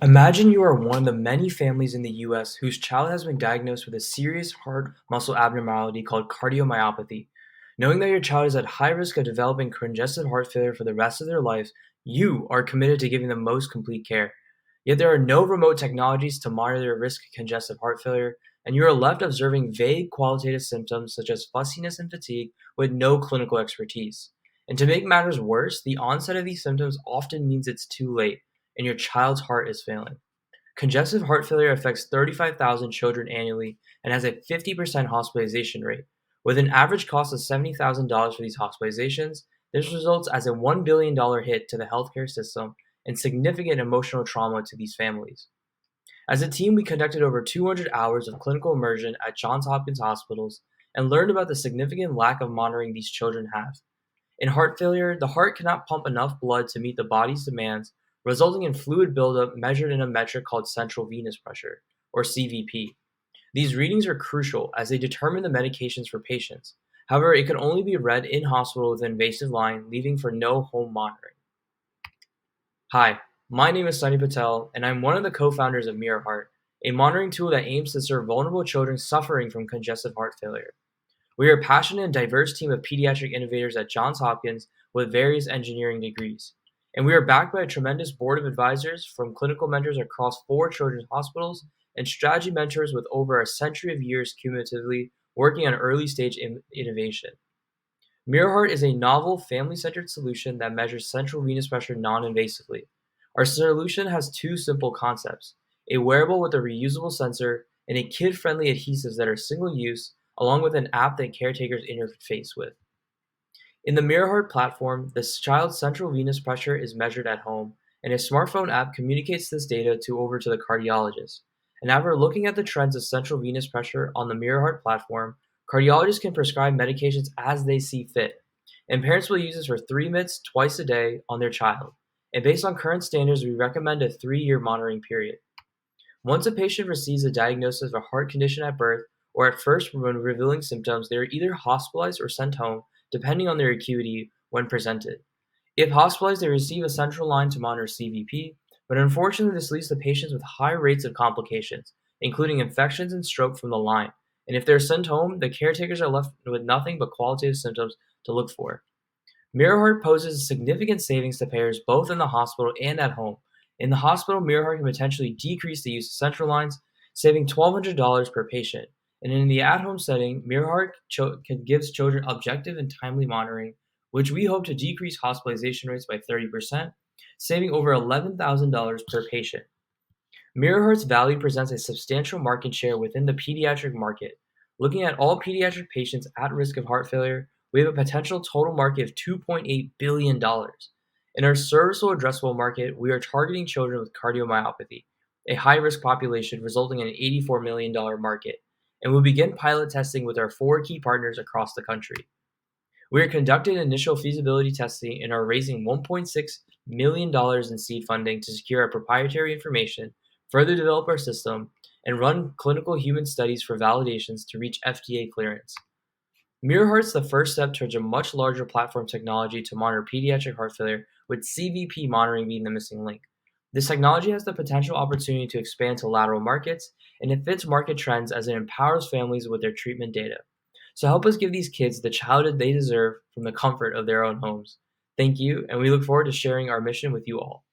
Imagine you are one of the many families in the US whose child has been diagnosed with a serious heart muscle abnormality called cardiomyopathy. Knowing that your child is at high risk of developing congestive heart failure for the rest of their lives, you are committed to giving them most complete care. Yet there are no remote technologies to monitor their risk of congestive heart failure, and you are left observing vague qualitative symptoms such as fussiness and fatigue with no clinical expertise. And to make matters worse, the onset of these symptoms often means it's too late and your child's heart is failing. Congestive heart failure affects 35,000 children annually and has a 50% hospitalization rate. With an average cost of $70,000 for these hospitalizations, this results as a $1 billion hit to the healthcare system and significant emotional trauma to these families. As a team, we conducted over 200 hours of clinical immersion at Johns Hopkins hospitals and learned about the significant lack of monitoring these children have. In heart failure, the heart cannot pump enough blood to meet the body's demands, resulting in fluid buildup measured in a metric called central venous pressure, or CVP. These readings are crucial as they determine the medications for patients. However, it can only be read in hospital with an invasive line, leaving for no home monitoring. Hi, my name is Sunny Patel, and I'm one of the co-founders of MiraHeart, a monitoring tool that aims to serve vulnerable children suffering from congestive heart failure. We are a passionate and diverse team of pediatric innovators at Johns Hopkins with various engineering degrees. And we are backed by a tremendous board of advisors from clinical mentors across 4 children's hospitals and strategy mentors with over a century of years cumulatively working on early stage innovation. MiraHeart is a novel, family centered solution that measures central venous pressure non invasively. Our solution has two simple concepts: a wearable with a reusable sensor and a kid friendly adhesives that are single use, along with an app that caretakers interface with. In the MiraHeart platform, the child's central venous pressure is measured at home, and a smartphone app communicates this data over to the cardiologist. And after looking at the trends of central venous pressure on the MiraHeart platform, cardiologists can prescribe medications as they see fit. And parents will use this for 3 minutes twice a day on their child. And based on current standards, we recommend a 3-year monitoring period. Once a patient receives a diagnosis of a heart condition at birth, or at first when revealing symptoms, they are either hospitalized or sent home, depending on their acuity when presented. If hospitalized, they receive a central line to monitor CVP, but unfortunately, this leads to patients with high rates of complications, including infections and stroke from the line. And if they're sent home, the caretakers are left with nothing but qualitative symptoms to look for. MiraHeart poses significant savings to payers both in the hospital and at home. In the hospital, MiraHeart can potentially decrease the use of central lines, saving $1,200 per patient. And in the at-home setting, gives children objective and timely monitoring, which we hope to decrease hospitalization rates by 30%, saving over $11,000 per patient. MiraHeart's value presents a substantial market share within the pediatric market. Looking at all pediatric patients at risk of heart failure, we have a potential total market of $2.8 billion. In our serviceable addressable market, we are targeting children with cardiomyopathy, a high risk population resulting in an $84 million market, and we'll begin pilot testing with our 4 key partners across the country. We are conducting initial feasibility testing and are raising $1.6 million in seed funding to secure our proprietary information, further develop our system, and run clinical human studies for validations to reach FDA clearance. MiraHeart's the first step towards a much larger platform technology to monitor pediatric heart failure, with CVP monitoring being the missing link. This technology has the potential opportunity to expand to lateral markets, and it fits market trends as it empowers families with their treatment data. So help us give these kids the childhood they deserve from the comfort of their own homes. Thank you, and we look forward to sharing our mission with you all.